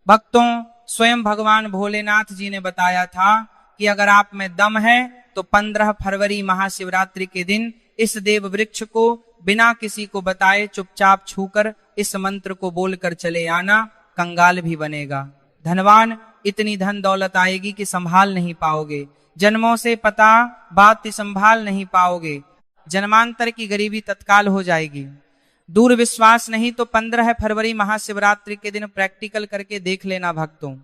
भक्तों, स्वयं भगवान भोलेनाथ जी ने बताया था कि अगर आप में दम है तो 15 फरवरी महाशिवरात्रि के दिन इस देव वृक्ष को बिना किसी को बताए चुपचाप छूकर इस मंत्र को बोलकर चले आना, कंगाल भी बनेगा। धनवान इतनी धन दौलत आएगी कि संभाल नहीं पाओगे, जन्मों से पता बात संभाल नहीं पाओगे, जन्मांतर की गरीबी तत्काल हो जाएगी। दूर विश्वास नहीं तो 15 फरवरी महाशिवरात्रि के दिन प्रैक्टिकल करके देख लेना भक्तों।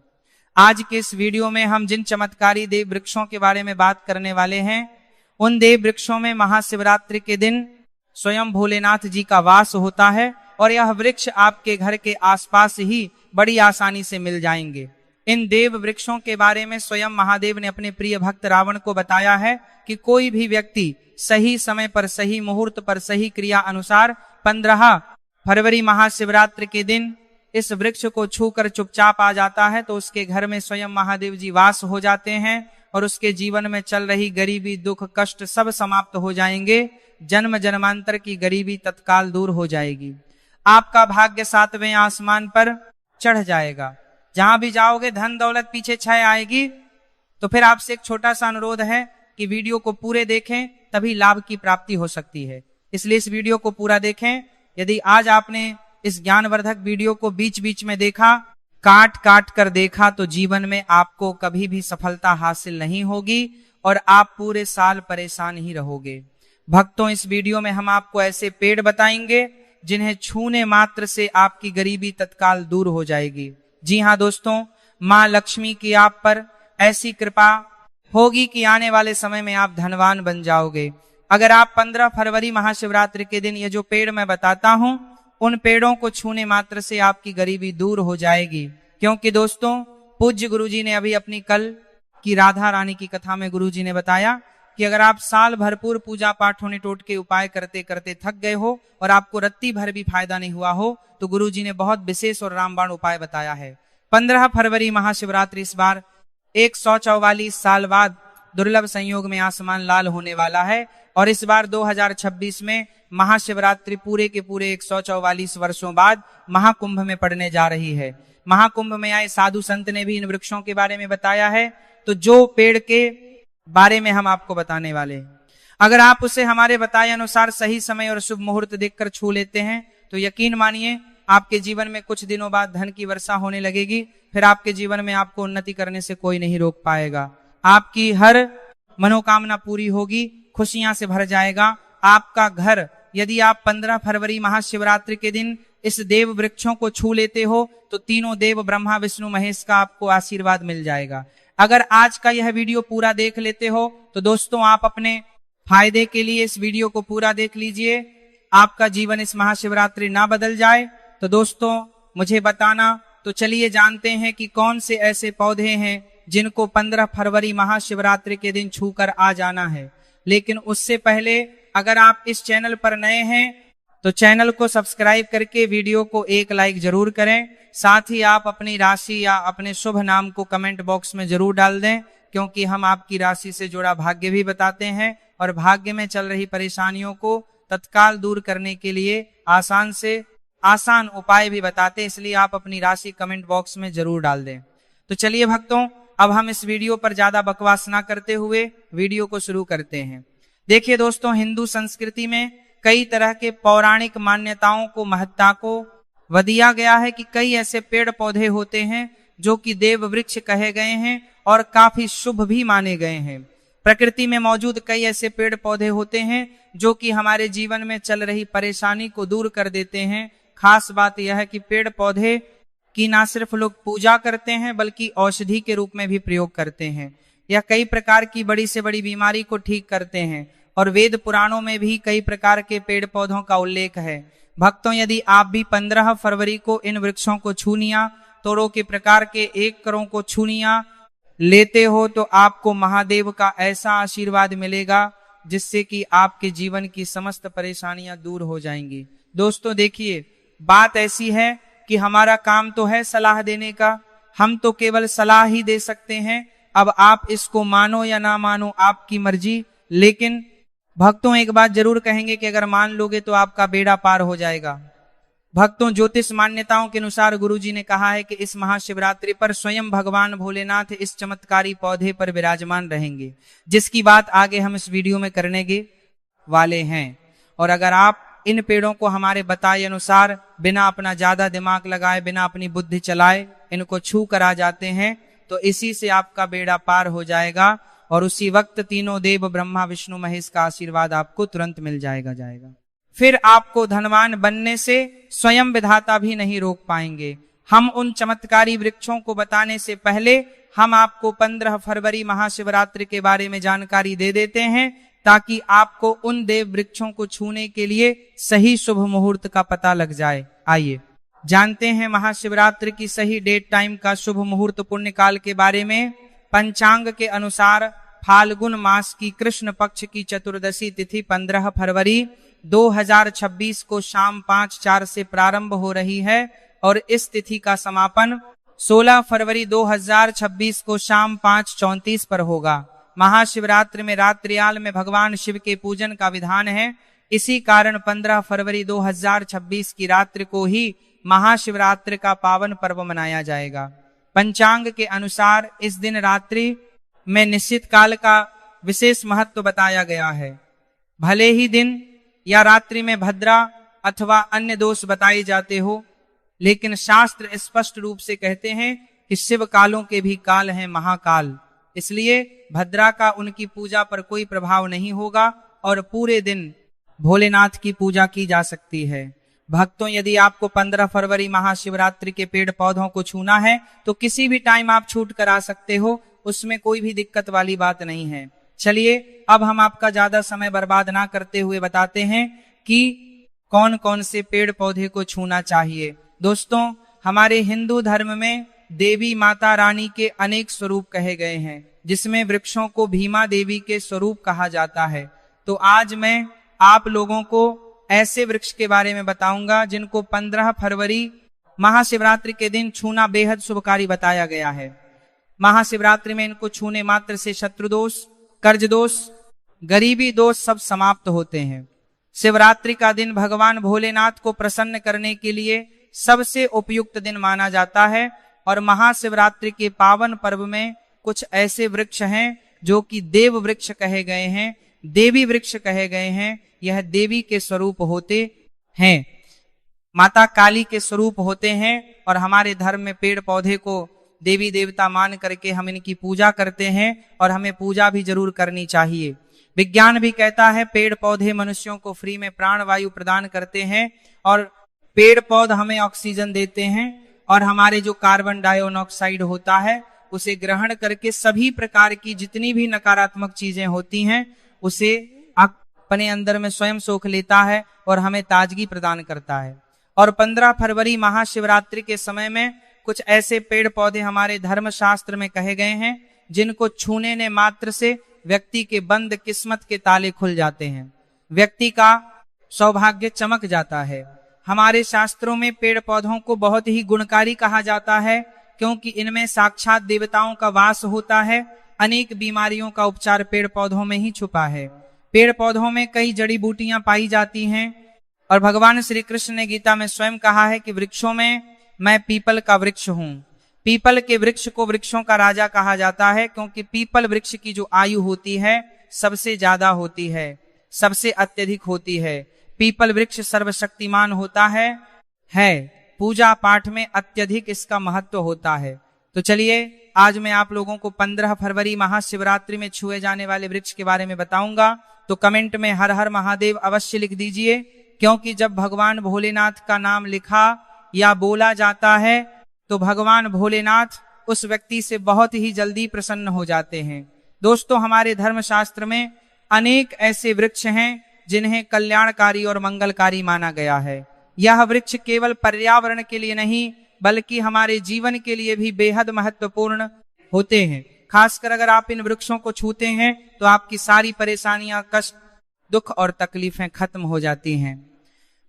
आज के इस वीडियो में हम जिन चमत्कारी देव वृक्षों के बारे में बात करने वाले हैं, उन देव वृक्षों में महाशिवरात्रि के दिन स्वयं भोलेनाथ जी का वास होता है और यह वृक्ष आपके घर के आसपास ही बड़ी आसानी से मिल जाएंगे। इन देव वृक्षों के बारे में स्वयं महादेव ने अपने प्रिय भक्त रावण को बताया है कि कोई भी व्यक्ति सही समय पर, सही मुहूर्त पर, सही क्रिया अनुसार 15 फरवरी महाशिवरात्रि के दिन इस वृक्ष को छूकर चुपचाप आ जाता है तो उसके घर में स्वयं महादेव जी वास हो जाते हैं और उसके जीवन में चल रही गरीबी, दुख, कष्ट सब समाप्त हो जाएंगे। जन्म जन्मांतर की गरीबी तत्काल दूर हो जाएगी। आपका भाग्य 7वें आसमान पर चढ़ जाएगा। जहां भी जाओगे धन दौलत पीछे छाए आएगी। तो फिर आपसे एक छोटा सा अनुरोध है कि वीडियो को पूरे देखें, तभी लाभ की प्राप्ति हो सकती है। इसलिए इस वीडियो को पूरा देखें। यदि आज आपने इस ज्ञानवर्धक वीडियो को बीच बीच में देखा, काट काट कर देखा, तो जीवन में आपको कभी भी सफलता हासिल नहीं होगी और आप पूरे साल परेशान ही रहोगे। भक्तों, इस वीडियो में हम आपको ऐसे पेड़ बताएंगे जिन्हें छूने मात्र से आपकी गरीबी तत्काल दूर हो जाएगी। जी हाँ दोस्तों, माँ लक्ष्मी की आप पर ऐसी कृपा होगी कि आने वाले समय में आप धनवान बन जाओगे। अगर आप 15 फरवरी महाशिवरात्रि के दिन ये जो पेड़ मैं बताता हूं, उन पेड़ों को छूने मात्र से आपकी गरीबी दूर हो जाएगी। क्योंकि दोस्तों, पूज्य गुरुजी ने अभी अपनी कल की राधा रानी की कथा में गुरुजी ने बताया कि अगर आप साल भरपूर पूजा पाठ होने टोट के उपाय करते करते थक गए हो और आपको रत्ती भर भी फायदा नहीं हुआ हो, तो गुरुजी ने बहुत विशेष और रामबाण उपाय बताया है। 15 फरवरी महाशिवरात्रि इस बार 144 साल बाद दुर्लभ संयोग में आसमान लाल होने वाला है और इस बार 2026 में महाशिवरात्रि पूरे के पूरे 144 वर्षों बाद महाकुंभ में पड़ने जा रही है। महाकुंभ में आए साधु संत ने भी इन वृक्षों के बारे में बताया है। तो जो पेड़ के बारे में हम आपको बताने वाले हैं, अगर आप उसे हमारे बताए अनुसार सही समय और शुभ मुहूर्त देखकर छू लेते हैं तो यकीन मानिए आपके जीवन में कुछ दिनों बाद धन की वर्षा होने लगेगी। फिर आपके जीवन में आपको उन्नति करने से कोई नहीं रोक पाएगा। आपकी हर मनोकामना पूरी होगी, खुशियां से भर जाएगा आपका घर। यदि आप 15 फरवरी महाशिवरात्रि के दिन इस देव वृक्षों को छू लेते हो तो तीनों देव ब्रह्मा विष्णु महेश का आपको आशीर्वाद मिल जाएगा। अगर आज का यह वीडियो पूरा देख लेते हो तो दोस्तों, आप अपने फायदे के लिए इस वीडियो को पूरा देख लीजिए। आपका जीवन इस महाशिवरात्रि ना बदल जाए तो दोस्तों मुझे बताना। तो चलिए जानते हैं कि कौन से ऐसे पौधे हैं जिनको 15 फरवरी महाशिवरात्रि के दिन छूकर आ जाना है। लेकिन उससे पहले अगर आप इस चैनल पर नए हैं तो चैनल को सब्सक्राइब करके वीडियो को एक लाइक जरूर करें। साथ ही आप अपनी राशि या अपने शुभ नाम को कमेंट बॉक्स में जरूर डाल दें, क्योंकि हम आपकी राशि से जुड़ा भाग्य भी बताते हैं और भाग्य में चल रही परेशानियों को तत्काल दूर करने के लिए आसान से आसान उपाय भी बताते हैं। इसलिए आप अपनी राशि कमेंट बॉक्स में जरूर डाल दें। तो चलिए भक्तों, अब हम इस वीडियो पर ज्यादा बकवास ना करते हुए वीडियो को शुरू करते हैं। देखिए दोस्तों, हिंदू संस्कृति में कई तरह के पौराणिक मान्यताओं को, महत्ता को दिया गया है कि कई ऐसे पेड़ पौधे होते हैं जो कि देव वृक्ष कहे गए हैं और काफी शुभ भी माने गए हैं। प्रकृति में मौजूद कई ऐसे पेड़ पौधे होते हैं जो कि हमारे जीवन में चल रही परेशानी को दूर कर देते हैं। खास बात यह है कि पेड़ पौधे की ना सिर्फ लोग पूजा करते हैं बल्कि औषधि के रूप में भी प्रयोग करते हैं। यह कई प्रकार की बड़ी से बड़ी बीमारी को ठीक करते हैं और वेद पुराणों में भी कई प्रकार के पेड़ पौधों का उल्लेख है। भक्तों, यदि आप भी 15 फरवरी को इन वृक्षों को छूनिया, तोड़ों के प्रकार के 1 करोड़ को छूनिया लेते हो तो आपको महादेव का ऐसा आशीर्वाद मिलेगा जिससे कि आपके जीवन की समस्त परेशानियां दूर हो जाएंगी। दोस्तों देखिए, बात ऐसी है कि हमारा काम तो है सलाह देने का, हम तो केवल सलाह ही दे सकते हैं। अब आप इसको मानो या ना मानो आपकी मर्जी। लेकिन भक्तों, एक बात जरूर कहेंगे कि अगर मान लोगे तो आपका बेड़ा पार हो जाएगा। भक्तों, ज्योतिष मान्यताओं के अनुसार गुरुजी ने कहा है कि इस महाशिवरात्रि पर स्वयं भगवान भोलेनाथ इस चमत्कारी पौधे पर विराजमान रहेंगे, जिसकी बात आगे हम इस वीडियो में करने के वाले हैं। और अगर आप इन पेड़ों को हमारे बताए अनुसार बिना अपना ज्यादा दिमाग लगाए, बिना अपनी बुद्धि चलाए इनको छू कर आ जाते हैं, तो इसी से आपका बेड़ा पार हो जाएगा और उसी वक्त तीनों देव ब्रह्मा विष्णु महेश का आशीर्वाद आपको तुरंत मिल जाएगा। फिर आपको धनवान बनने से स्वयं विधाता भी नहीं रोक पाएंगे। हम उन चमत्कारी वृक्षों को बताने से पहले हम आपको 15 फरवरी महाशिवरात्रि के बारे में जानकारी दे देते हैं, ताकि आपको उन देव वृक्षों को छूने के लिए सही शुभ मुहूर्त का पता लग जाए। आइए जानते हैं महाशिवरात्रि की सही डेट टाइम का शुभ मुहूर्त पुण्य काल के बारे में। पंचांग के अनुसार फाल्गुन मास की कृष्ण पक्ष की चतुर्दशी तिथि 15 फरवरी 2026 को शाम 5:04 से प्रारंभ हो रही है और इस तिथि का समापन 16 फरवरी 2026 को शाम 5:34 पर होगा। महाशिवरात्रि में रात्रियाल में भगवान शिव के पूजन का विधान है। इसी कारण 15 फरवरी 2026 की रात्रि को ही महाशिवरात्रि का पावन पर्व मनाया जाएगा। पंचांग के अनुसार इस दिन रात्रि में निश्चित काल का विशेष महत्व बताया गया है। भले ही दिन या रात्रि में भद्रा अथवा अन्य दोष बताए जाते हो, लेकिन शास्त्र स्पष्ट रूप से कहते हैं कि शिव कालों के भी काल हैं महाकाल। इसलिए भद्रा का उनकी पूजा पर कोई प्रभाव नहीं होगा और पूरे दिन भोलेनाथ की पूजा की जा सकती है। भक्तों, यदि आपको 15 फरवरी महाशिवरात्रि के पेड़ पौधों को छूना है तो किसी भी टाइम आप छूट कर आ सकते हो, उसमें कोई भी दिक्कत वाली बात नहीं है। चलिए अब हम आपका ज्यादा समय बर्बाद ना करते हुए बताते हैं कि कौन कौन से पेड़ पौधे को छूना चाहिए। दोस्तों, हमारे हिंदू धर्म में देवी माता रानी के अनेक स्वरूप कहे गए हैं, जिसमें वृक्षों को भीमा देवी के स्वरूप कहा जाता है। तो आज मैं आप लोगों को ऐसे वृक्ष के बारे में बताऊंगा जिनको 15 फरवरी महाशिवरात्रि के दिन छूना बेहद शुभकारी बताया गया है। महाशिवरात्रि में इनको छूने मात्र से शत्रु दोष, कर्ज दोष, गरीबी दोष सब समाप्त होते हैं। शिवरात्रि का दिन भगवान भोलेनाथ को प्रसन्न करने के लिए सबसे उपयुक्त दिन माना जाता है और महाशिवरात्रि के पावन पर्व में कुछ ऐसे वृक्ष हैं जो कि देव वृक्ष कहे गए हैं, देवी वृक्ष कहे गए हैं। यह देवी के स्वरूप होते हैं, माता काली के स्वरूप होते हैं और हमारे धर्म में पेड़ पौधे को देवी देवता मान करके हम इनकी पूजा करते हैं और हमें पूजा भी जरूर करनी चाहिए। विज्ञान भी कहता है पेड़ पौधे मनुष्यों को फ्री में प्राण वायु प्रदान करते हैं और पेड़ पौधे हमें ऑक्सीजन देते हैं और हमारे जो कार्बन डाइऑक्साइड होता है उसे ग्रहण करके सभी प्रकार की जितनी भी नकारात्मक चीजें होती हैं उसे अपने अंदर में स्वयं सोख लेता है और हमें ताजगी प्रदान करता है। और 15 फरवरी महाशिवरात्रि के समय में कुछ ऐसे पेड़ पौधे हमारे धर्म शास्त्र में कहे गए हैं जिनको छूने ने मात्र से व्यक्ति के बंद किस्मत के ताले खुल जाते हैं, व्यक्ति का सौभाग्य चमक जाता है। हमारे शास्त्रों में पेड़ पौधों को बहुत ही गुणकारी कहा जाता है, क्योंकि इनमें साक्षात देवताओं का वास होता है। अनेक बीमारियों का उपचार पेड़ पौधों में ही छुपा है। पेड़ पौधों में कई जड़ी बूटियां पाई जाती हैं और भगवान श्री कृष्ण ने गीता में स्वयं कहा है कि वृक्षों में मैं पीपल का वृक्ष हूँ। पीपल के वृक्ष को वृक्षों का राजा कहा जाता है, क्योंकि पीपल वृक्ष की जो आयु होती है सबसे ज्यादा होती है, सबसे अत्यधिक होती है। पीपल वृक्ष सर्वशक्तिमान होता है। पूजा पाठ में अत्यधिक इसका महत्व होता है। तो चलिए आज मैं आप लोगों को 15 फरवरी महाशिवरात्रि में छुए जाने वाले वृक्ष के बारे में बताऊंगा। तो कमेंट में हर हर महादेव अवश्य लिख दीजिए, क्योंकि जब भगवान भोलेनाथ का नाम लिखा या बोला जाता है तो भगवान भोलेनाथ उस व्यक्ति से बहुत ही जल्दी प्रसन्न हो जाते हैं। दोस्तों, हमारे धर्मशास्त्र में अनेक ऐसे वृक्ष हैं जिन्हें कल्याणकारी और मंगलकारी माना गया है। यह वृक्ष केवल पर्यावरण के लिए नहीं बल्कि हमारे जीवन के लिए भी बेहद महत्वपूर्ण होते हैं। खासकर अगर आप इन वृक्षों को छूते हैं तो आपकी सारी परेशानियां, कष्ट, दुख और तकलीफें खत्म हो जाती हैं।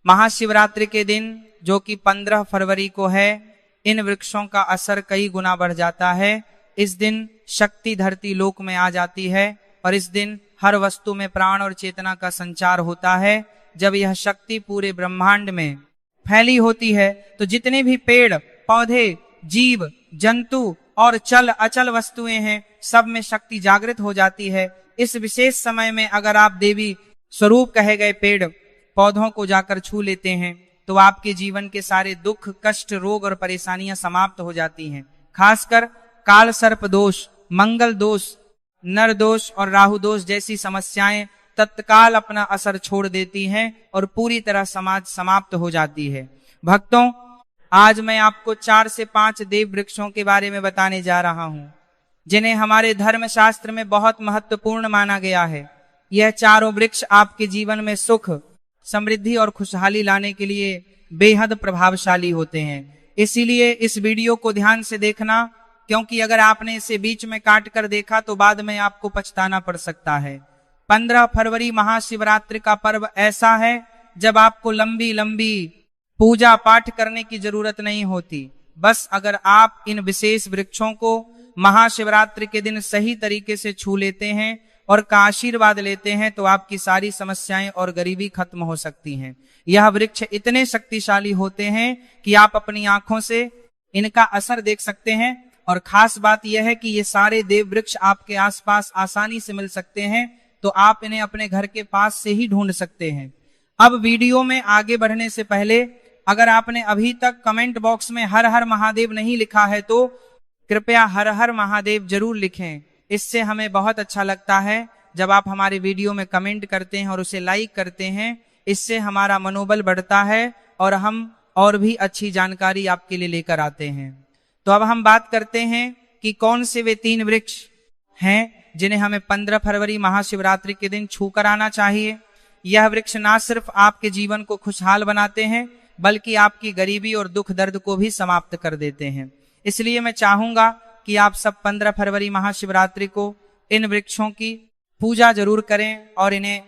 महाशिवरात्रि के दिन जो कि 15 फरवरी को है, इन वृक्षों का असर कई गुना बढ़ जाता है। इस दिन शक्ति धरती लोक में आ जाती है और इस दिन हर वस्तु में प्राण और चेतना का संचार होता है। जब यह शक्ति पूरे ब्रह्मांड में फैली होती है तो जितने भी पेड़ पौधे जीव जंतु और चल अचल वस्तुएं हैं सब में शक्ति जागृत हो जाती है। इस विशेष समय में अगर आप देवी स्वरूप कहे गए पेड़ पौधों को जाकर छू लेते हैं तो आपके जीवन के सारे दुख कष्ट रोग और परेशानियां समाप्त हो जाती हैं। खासकर काल सर्प दोष मंगल दोष नर दोष और राहु दोष जैसी समस्याएं तत्काल अपना असर छोड़ देती हैं और पूरी तरह समाज समाप्त हो जाती है। भक्तों, आज मैं आपको 4 से 5 देव वृक्षों के बारे में बताने जा रहा हूं जिन्हें हमारे धर्म शास्त्र में बहुत महत्वपूर्ण माना गया है। यह चारों वृक्ष आपके जीवन में सुख समृद्धि और खुशहाली लाने के लिए बेहद प्रभावशाली होते हैं। इसीलिए इस वीडियो को ध्यान से देखना, क्योंकि अगर आपने इसे बीच में काट कर देखा तो बाद में आपको पछताना पड़ सकता है। 15 फरवरी महाशिवरात्रि का पर्व ऐसा है जब आपको लंबी लंबी पूजा पाठ करने की जरूरत नहीं होती। बस अगर आप इन विशेष वृक्षों को महाशिवरात्रि के दिन सही तरीके से छू लेते हैं और का आशीर्वाद लेते हैं तो आपकी सारी समस्याएं और गरीबी खत्म हो सकती हैं। यह वृक्ष इतने शक्तिशाली होते हैं कि आप अपनी आंखों से इनका असर देख सकते हैं। और खास बात यह है कि ये सारे देव वृक्ष आपके आसपास आसानी से मिल सकते हैं, तो आप इन्हें अपने घर के पास से ही ढूंढ सकते हैं। अब वीडियो में आगे बढ़ने से पहले अगर आपने अभी तक कमेंट बॉक्स में हर हर महादेव नहीं लिखा है तो कृपया हर हर महादेव जरूर लिखें। इससे हमें बहुत अच्छा लगता है जब आप हमारे वीडियो में कमेंट करते हैं और उसे लाइक करते हैं। इससे हमारा मनोबल बढ़ता है और हम और भी अच्छी जानकारी आपके लिए लेकर आते हैं। तो अब हम बात करते हैं कि कौन से वे 3 वृक्ष हैं जिन्हें हमें 15 फरवरी महाशिवरात्रि के दिन छू कर आना चाहिए। यह वृक्ष ना सिर्फ आपके जीवन को खुशहाल बनाते हैं बल्कि आपकी गरीबी और दुख दर्द को भी समाप्त कर देते हैं। इसलिए मैं चाहूंगा कि आप सब 15 फरवरी महाशिवरात्रि को इन वृक्षों की पूजा जरूर करें और इन्हें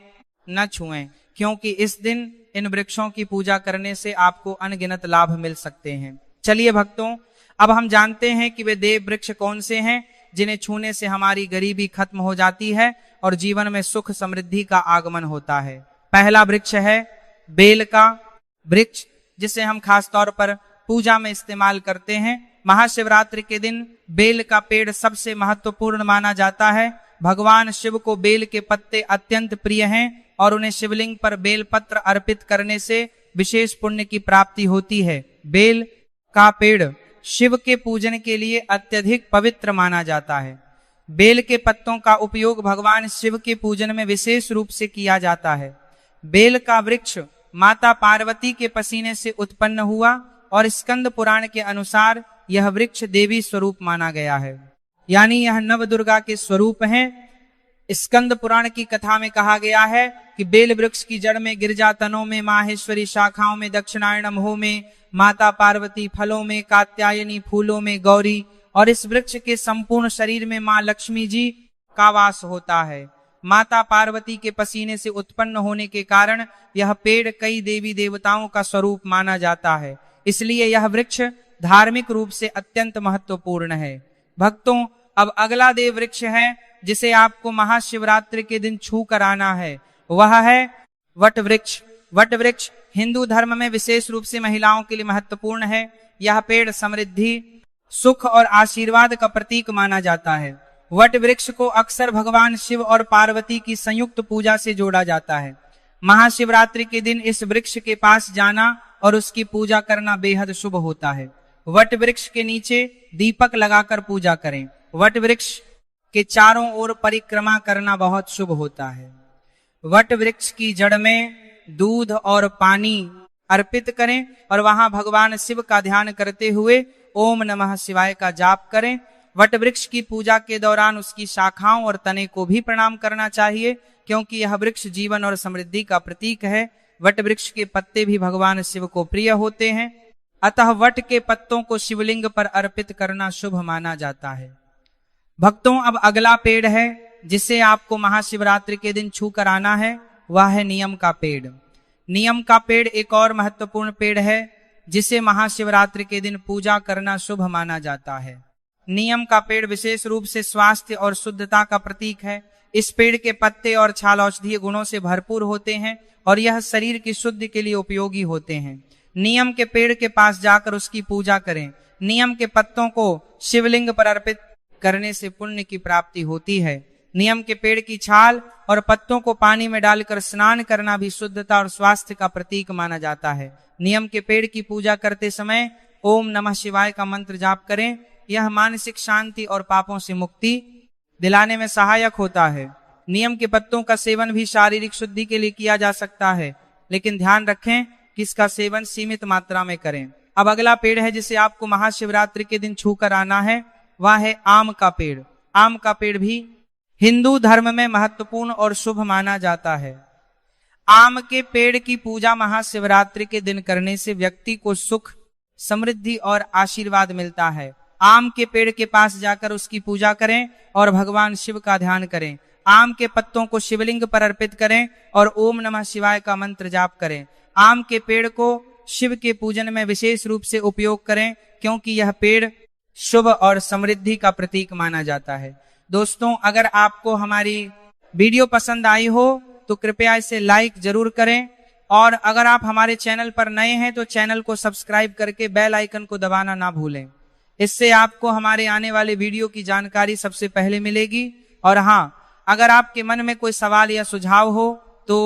न छुएं, क्योंकि इस दिन इन वृक्षों की पूजा करने से आपको अनगिनत लाभ मिल सकते हैं। चलिए भक्तों, अब हम जानते हैं कि वे देव वृक्ष कौन से हैं जिन्हें छूने से हमारी गरीबी खत्म हो जाती है और जीवन में सुख समृद्धि का आगमन होता है। पहला वृक्ष है बेल का वृक्ष, जिसे हम खास तौर पर पूजा में इस्तेमाल करते हैं। महाशिवरात्रि के दिन बेल का पेड़ सबसे महत्वपूर्ण माना जाता है। भगवान शिव को बेल के पत्ते अत्यंत प्रिय हैं और उन्हें शिवलिंग पर बेल पत्र अर्पित करने से विशेष पुण्य की प्राप्ति होती है। बेल का पेड़ शिव के पूजन के लिए अत्यधिक पवित्र माना जाता है। बेल के पत्तों का उपयोग भगवान शिव के पूजन में विशेष रूप से किया जाता है। बेल का वृक्ष माता पार्वती के पसीने से उत्पन्न हुआ और स्कंद पुराण के अनुसार यह वृक्ष देवी स्वरूप माना गया है, यानी यह नव दुर्गा के स्वरूप हैं। स्कंद पुराण की कथा में कहा गया है कि बेल वृक्ष की जड़ में गिरजा, तनों में माहेश्वरी, शाखाओं में दक्षिणायन, मोह में माता पार्वती, फलों में कात्यायनी, फूलों में गौरी और इस वृक्ष के संपूर्ण शरीर में मां लक्ष्मी जी का वास होता है। माता पार्वती के पसीने से उत्पन्न होने के कारण यह पेड़ कई देवी देवताओं का स्वरूप माना जाता है। इसलिए यह वृक्ष धार्मिक रूप से अत्यंत महत्वपूर्ण है। भक्तों, अब अगला देव वृक्ष है जिसे आपको महाशिवरात्रि के दिन छू कर आना है, वह है वट वृक्ष। वट वृक्ष हिंदू धर्म में विशेष रूप से महिलाओं के लिए महत्वपूर्ण है। यह पेड़ समृद्धि, सुख और आशीर्वाद का प्रतीक माना जाता है। वट वृक्ष को अक्सर भगवान शिव और पार्वती की संयुक्त पूजा से जोड़ा जाता है। महाशिवरात्रि के दिन इस वृक्ष के पास जाना और उसकी पूजा करना बेहद शुभ होता है। वट वृक्ष के नीचे दीपक लगाकर पूजा करें। वट वृक्ष के चारों ओर परिक्रमा करना बहुत शुभ होता है। वट वृक्ष की जड़ में दूध और पानी अर्पित करें और वहां भगवान शिव का ध्यान करते हुए ओम नमः शिवाय का जाप करें। वट वृक्ष की पूजा के दौरान उसकी शाखाओं और तने को भी प्रणाम करना चाहिए, क्योंकि यह वृक्ष जीवन और समृद्धि का प्रतीक है। वट वृक्ष के पत्ते भी भगवान शिव को प्रिय होते हैं, अतः वट के पत्तों को शिवलिंग पर अर्पित करना शुभ माना जाता है। भक्तों, अब अगला पेड़ है जिसे आपको महाशिवरात्रि के दिन छू कर आना है, वह है नियम का पेड़। नियम का पेड़ एक और महत्वपूर्ण पेड़ है जिसे महाशिवरात्रि के दिन पूजा करना शुभ माना जाता है। नियम का पेड़ विशेष रूप से स्वास्थ्य और शुद्धता का प्रतीक है। इस पेड़ के पत्ते और छाल औषधीय गुणों से भरपूर होते हैं और यह शरीर की शुद्धि के लिए उपयोगी होते हैं। नियम के पेड़ के पास जाकर उसकी पूजा करें। नियम के पत्तों को शिवलिंग पर अर्पित करने से पुण्य की प्राप्ति होती है। नियम के पेड़ की छाल और पत्तों को पानी में डालकर स्नान करना भी शुद्धता और स्वास्थ्य का प्रतीक माना जाता है। नियम के पेड़ की पूजा करते समय ओम नमः शिवाय का मंत्र जाप करें। यह मानसिक शांति और पापों से मुक्ति दिलाने में सहायक होता है। नियम के पत्तों का सेवन भी शारीरिक शुद्धि के लिए किया जा सकता है, लेकिन ध्यान रखें कि इसका सेवन सीमित मात्रा में करें। अब अगला पेड़ है जिसे आपको महाशिवरात्रि के दिन छूकर आना है, वह है आम का पेड़। आम का पेड़ भी हिंदू धर्म में महत्वपूर्ण और शुभ माना जाता है। आम के पेड़ की पूजा महाशिवरात्रि के दिन करने से व्यक्ति को सुख, समृद्धि और आशीर्वाद मिलता है। आम के पेड़ के पास जाकर उसकी पूजा करें और भगवान शिव का ध्यान करें। आम के पत्तों को शिवलिंग पर अर्पित करें और ओम नमः शिवाय का मंत्र जाप करें। आम के पेड़ को शिव के पूजन में विशेष रूप से उपयोग करें, क्योंकि यह पेड़ शुभ और समृद्धि का प्रतीक माना जाता है। दोस्तों, अगर आपको हमारी वीडियो पसंद आई हो तो कृपया इसे लाइक जरूर करें, और अगर आप हमारे चैनल पर नए हैं तो चैनल को सब्सक्राइब करके बेल आइकन को दबाना ना भूलें। इससे आपको हमारे आने वाले वीडियो की जानकारी सबसे पहले मिलेगी। और हाँ, अगर आपके मन में कोई सवाल या सुझाव हो तो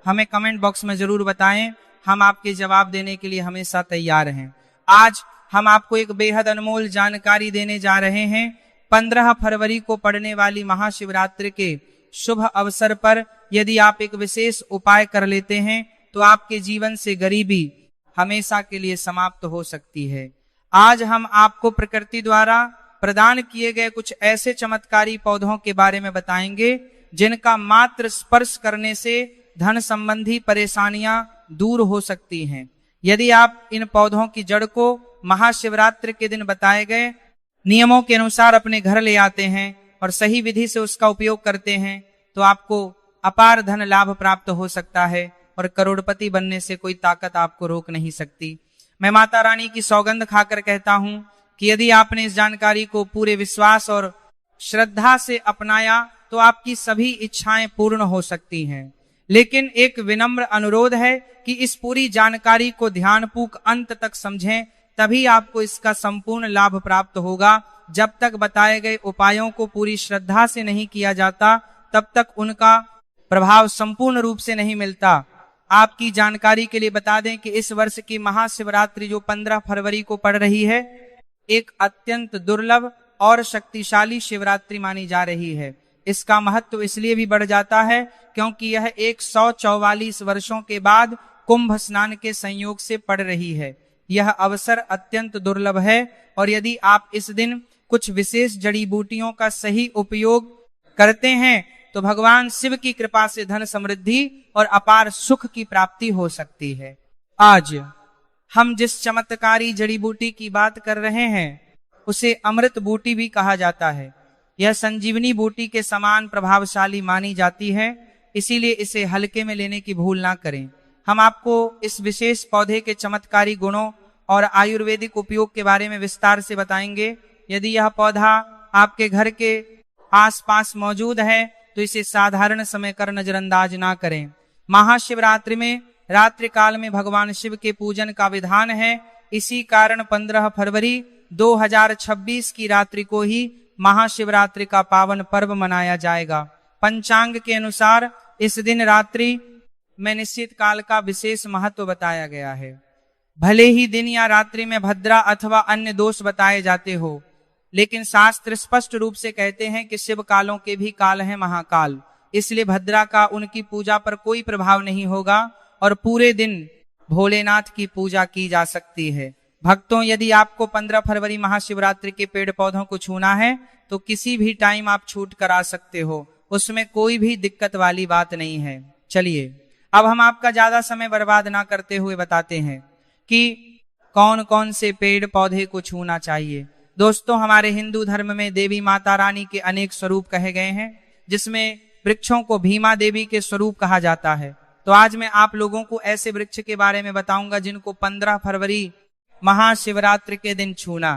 हमें कमेंट बॉक्स में जरूर बताएं, हम आपके जवाब देने के लिए हमेशा तैयार हैं। आज हम आपको एक बेहद अनमोल जानकारी देने जा रहे हैं। 15 फरवरी को पड़ने वाली महाशिवरात्रि के शुभ अवसर पर यदि आप एक विशेष उपाय कर लेते हैं तो आपके जीवन से गरीबी हमेशा के लिए समाप्त हो सकती है। आज हम आपको प्रकृति द्वारा प्रदान किए गए कुछ ऐसे चमत्कारी पौधों के बारे में बताएंगे जिनका मात्र स्पर्श करने से धन संबंधी परेशानियां दूर हो सकती हैं। यदि आप इन पौधों की जड़ को महाशिवरात्रि के दिन बताए गए नियमों के अनुसार अपने घर ले आते हैं और सही विधि से उसका उपयोग करते हैं तो आपको अपार धन लाभ प्राप्त हो सकता है और करोड़पति बनने से कोई ताकत आपको रोक नहीं सकती। मैं माता रानी की सौगंध खाकर कहता हूं कि यदि आपने इस जानकारी को पूरे विश्वास और श्रद्धा से अपनाया तो आपकी सभी इच्छाएं पूर्ण हो सकती हैं। लेकिन एक विनम्र अनुरोध है कि इस पूरी जानकारी को ध्यानपूर्वक अंत तक समझें, तभी आपको इसका संपूर्ण लाभ प्राप्त होगा। जब तक बताए गए उपायों को पूरी श्रद्धा से नहीं किया जाता तब तक उनका प्रभाव संपूर्ण रूप से नहीं मिलता। आपकी जानकारी के लिए बता दें कि इस वर्ष की महाशिवरात्रि जो 15 फरवरी को पड़ रही है, एक अत्यंत दुर्लभ और शक्तिशाली शिवरात्रि मानी जा रही है। इसका महत्व इसलिए भी बढ़ जाता है क्योंकि यह 144 वर्षों के बाद कुंभ स्नान के संयोग से पड़ रही है। यह अवसर अत्यंत दुर्लभ है और यदि आप इस दिन कुछ विशेष जड़ी बूटियों का सही उपयोग करते हैं तो भगवान शिव की कृपा से धन समृद्धि और अपार सुख की प्राप्ति हो सकती है। आज हम जिस चमत्कारी जड़ी बूटी की बात कर रहे हैं उसे अमृत बूटी भी कहा जाता है। यह संजीवनी बूटी के समान प्रभावशाली मानी जाती है, इसीलिए इसे हल्के में लेने की भूल ना करें। हम आपको इस विशेष पौधे के चमत्कारी गुणों और आयुर्वेदिक उपयोग के बारे में विस्तार से बताएंगे। यदि यह पौधा आपके घर के आसपास मौजूद है तो इसे साधारण समय कर नजरअंदाज ना करें। महाशिवरात्रि में रात्रि काल में भगवान शिव के पूजन का विधान है। इसी कारण 15 फरवरी 2026 की रात्रि को ही महाशिवरात्रि का पावन पर्व मनाया जाएगा। पंचांग के अनुसार इस दिन रात्रि में निश्चित काल का विशेष महत्व बताया गया है। भले ही दिन या रात्रि में भद्रा अथवा अन्य दोष बताए जाते हो, लेकिन शास्त्र स्पष्ट रूप से कहते हैं कि शिव कालों के भी काल है महाकाल, इसलिए भद्रा का उनकी पूजा पर कोई प्रभाव नहीं होगा और पूरे दिन भोलेनाथ की पूजा की जा सकती है। भक्तों, यदि आपको 15 फरवरी महाशिवरात्रि के पेड़ पौधों को छूना है तो किसी भी टाइम आप छूट कर आ सकते हो, उसमें कोई भी दिक्कत वाली बात नहीं है। चलिए अब हम आपका ज्यादा समय बर्बाद ना करते हुए बताते हैं कि कौन कौन से पेड़ पौधे को छूना चाहिए। दोस्तों, हमारे हिंदू धर्म में देवी माता रानी के अनेक स्वरूप कहे गए हैं, जिसमें वृक्षों को भीमा देवी के स्वरूप कहा जाता है। तो आज मैं आप लोगों को ऐसे वृक्ष के बारे में बताऊंगा जिनको 15 फरवरी महाशिवरात्रि के दिन छूना